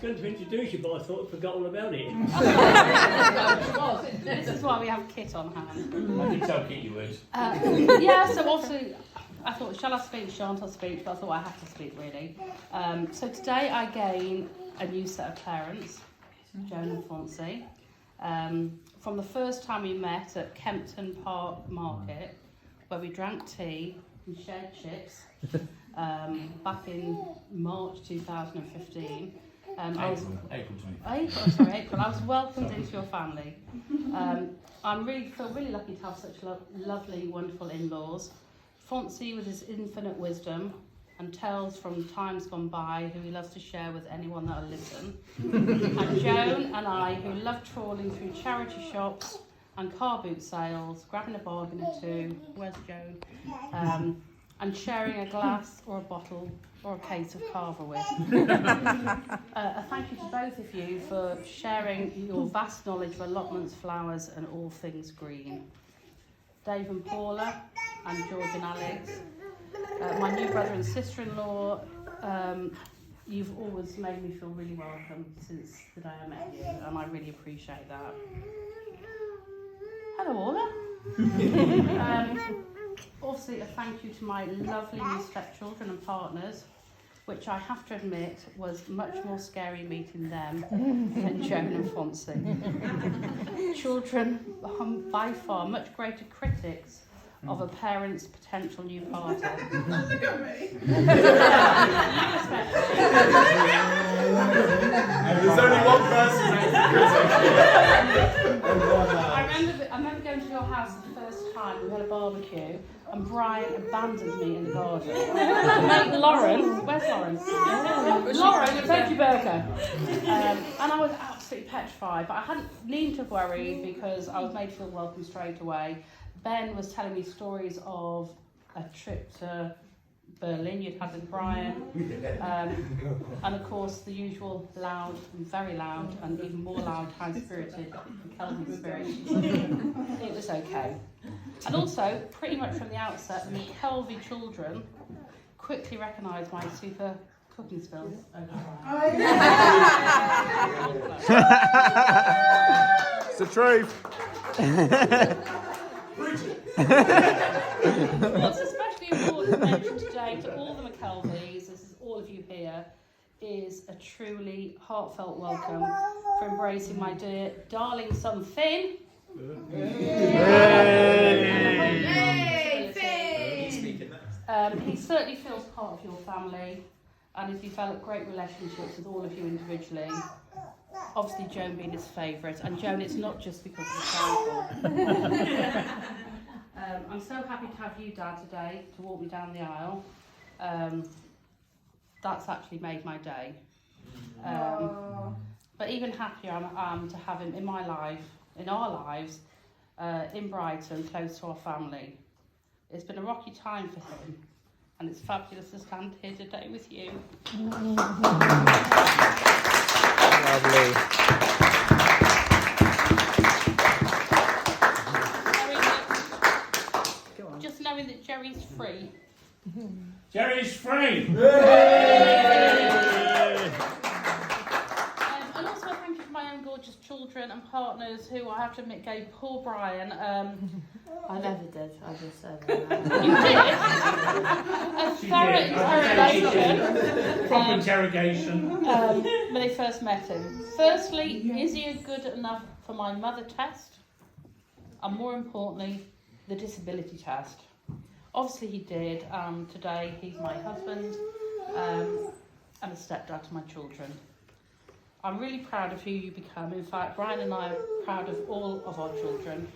going to introduce you, but I thought I'd forgot all about it. This is why we have Kit on hand. I did tell Kit you would. Yeah, so obviously, I thought, shall I speak, shan't I speak? But I thought I had to speak, really. So today I gain a new set of parents, Joan and Fonzie. From the first time we met at Kempton Park Market, where we drank tea and shared chips, back in March 2015. April 20. April. I was welcomed into your family. I feel really lucky to have such lovely, wonderful in-laws. Fonzie with his infinite wisdom and tales from times gone by, who he loves to share with anyone that'll listen. And Joan and I, who love trawling through charity shops and car boot sales, grabbing a bargain or two. Where's Joan? And sharing a glass or a bottle or a case of Carver with. A thank you to both of you for sharing your vast knowledge of allotments, flowers and all things green. Dave and Paula and George and Alex, my new brother and sister-in-law, you've always made me feel really welcome since the day I met you, and I really appreciate that. Hello, Orla. Obviously, a thank you to my lovely new stepchildren and partners, which I have to admit was much more scary meeting them than Joan and Fonzie. Children are by far much greater critics of a parent's potential new partner. Look at me. There's only one person I remember going to your house the first time. We had a barbecue, and Brian abandoned me in the garden. Mate Lauren, where's Lauren? Lauren, a veggie burger. And I was absolutely petrified, but I hadn't needed to worry because I was made to feel welcome straight away. Ben was telling me stories of a trip to Berlin you'd had with Brian, and of course the usual loud, very loud, and even more loud, high-spirited Kelvin spirit. It was okay. And also, pretty much from the outset, the McKelvey children quickly recognised my super cooking skills over Brian. It's the truth. What's especially important to mention today to all the McKelveys, this is all of you here, is a truly heartfelt welcome for embracing my dear darling son Finn. Yay, Finn! He certainly feels part of your family and has developed great relationships with all of you individually. Obviously Joan being his favourite, and Joan, it's not just because of the title. I'm so happy to have you, Dad, today to walk me down the aisle. That's actually made my day. But even happier I am to have him in my life, in our lives, in Brighton, close to our family. It's been a rocky time for him, and it's fabulous to stand here today with you. Lovely. Just knowing that Jerry's free. Jerry's free! And also thank you to my own gorgeous children and partners who I have to admit gave poor Brian I never did, I just said that. you did a thorough interrogation Proper interrogation. when they first met him. Firstly, is he good enough for my mother test? And more importantly, the disability test. Obviously he did. Today he's my husband and a stepdad to my children. I'm really proud of who you become. In fact, Brian and I are proud of all of our children,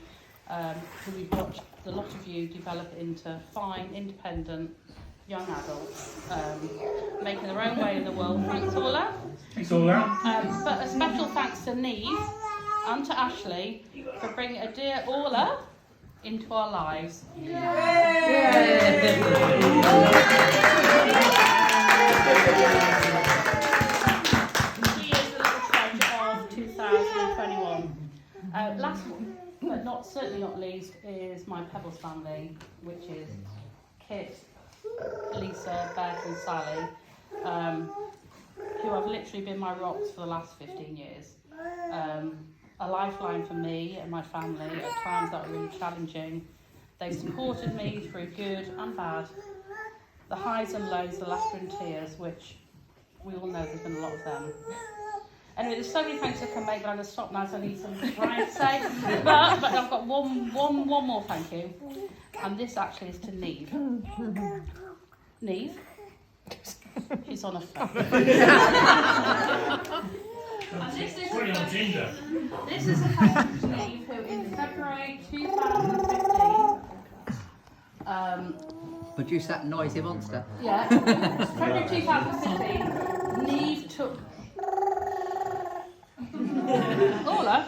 who we've watched a lot of you develop into fine, independent young adults, making their own way in the world. Thanks, Orla. Thanks, Orla. But a special thanks to Neve and to Ashley for bringing a dear Orla into our lives. She is the little treasure of 2021. Last but certainly not least is my Pebbles family, which is Kit, Lisa, Beth and Sally. who have literally been my rocks for the last 15 years. A lifeline for me and my family at times that were really challenging. They've supported me through good and bad, the highs and lows, the laughter and tears, which we all know there's been a lot of them. Anyway, there's so many thanks I can make, but I'm going to stop now, so I need some Brian to say. But I've got one more thank you, and this actually is to Neve. Neve? She's on a phone. And this is a thank you to Neve, who in February 2015, Produce that noisy monster. yeah, February 2015, Neve took... Hola.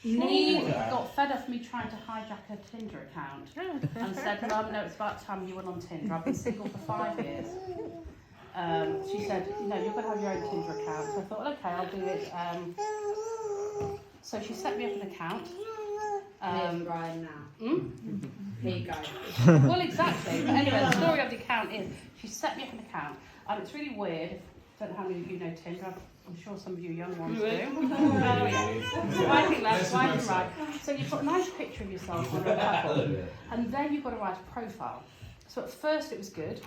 Neve got fed up of me trying to hijack her Tinder account and said, Mum, no, it's about time you went on Tinder. I've been single for 5 years. She said, no, you're going to have your own Tinder account. So I thought, okay, I'll do it. So she set me up an account. Brian now. Here you go. Well, exactly. But anyway, the story of the account is she set me up an account. And it's really weird. I don't know how many of you know Tinder. I'm sure some of you young ones do. Oh, yeah. Swiping left, swiping right. So you put a nice picture of yourself on a couple, and then you've got to write a profile. So at first it was good.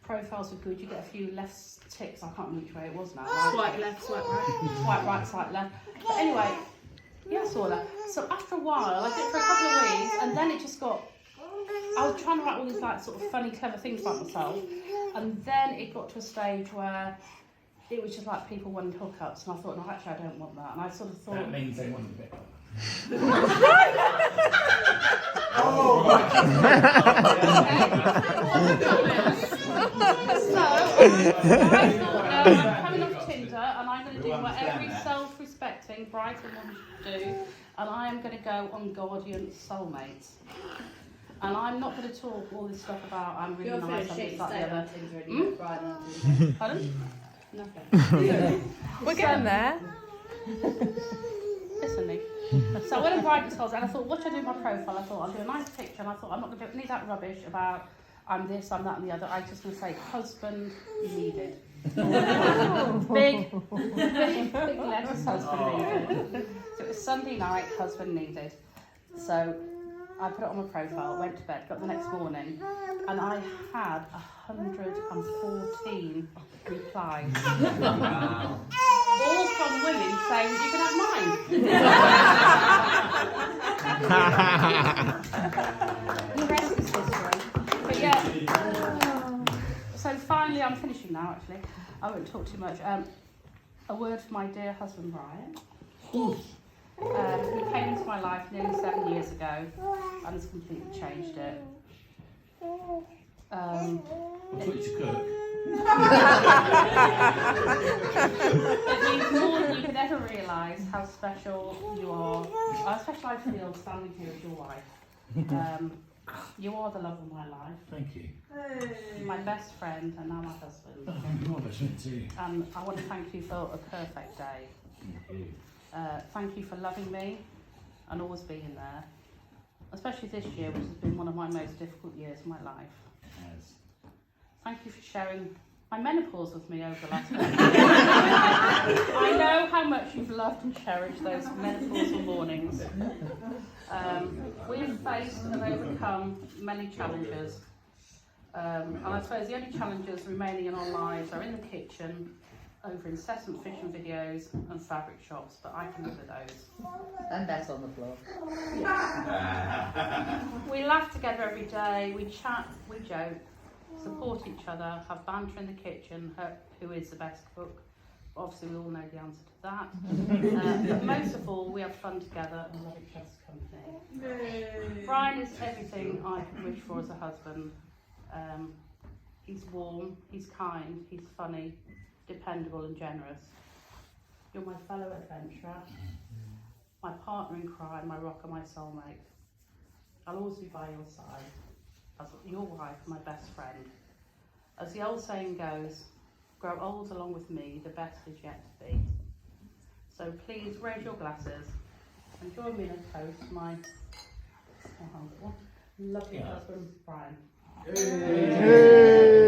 Profiles were good. You get a few less ticks. I can't remember which way it was now. Swipe left, swipe right. Swipe right, swipe left. But anyway, yeah, I saw that. So after a while, I did it for a couple of weeks, and then it just got... I was trying to write all these like sort of funny, clever things about myself, and then it got to a stage where it was just like people wanted hookups, and I thought, no, actually, I don't want that. And I sort of thought... That means they want a bit. So, I thought, I'm coming off Tinder, and I'm going to do what every self-respecting Brighton woman should do, and I am going to go on Guardian Soulmates. And I'm not going to talk all this stuff about I'm really You're nice, feeling I'm this, that, the shit, other. Tinder and you went Brian on Tinder. Pardon? Nothing. We're getting there. Listen, Nick. So I went on Brighton Soulmates, and I thought, what should I do with my profile? I thought, I'll do a nice picture, and I thought, I'm not going to do any of that rubbish about I'm this, I'm that, and the other. I'm just going to say, husband needed. big letters, husband needed. So it was Sunday night, husband needed. So I put it on my profile, went to bed, got the next morning, and I had 114 replies. Wow. All from women saying, you can have mine. The rest is history. But yeah, so finally, I'm finishing now actually. I won't talk too much. A word for my dear husband, Brian. He came into my life nearly 7 years ago and has completely changed it. I thought you to cook. It means more than you could ever realise how special you are. How special I feel standing here as your wife. You are the love of my life. Thank you. My best friend and now my husband. Oh, thank God, I should too. And I want to thank you for a perfect day. Thank you. Thank you for loving me and always being there. Especially this year, which has been one of my most difficult years of my life. Yes. Thank you for sharing my menopause with me over the last month. I know how much you've loved and cherished those menopausal mornings. We've faced and overcome many challenges. And I suppose the only challenges remaining in our lives are in the kitchen, over incessant fishing videos and fabric shops, but I can live with those. And that's on the floor. We laugh together every day, we chat, we joke, support each other, have banter in the kitchen, who is the best cook. Obviously we all know the answer to that. But most of all, we have fun together and love each other's company. Brian is everything I could wish for as a husband. He's warm, he's kind, he's funny, dependable and generous. You're my fellow adventurer, my partner in crime, my rock and my soulmate. I'll always be by your side, as your wife and my best friend. As the old saying goes, grow old along with me, the best is yet to be. So please raise your glasses and join me in a toast, my lovely husband, Brian. Hey.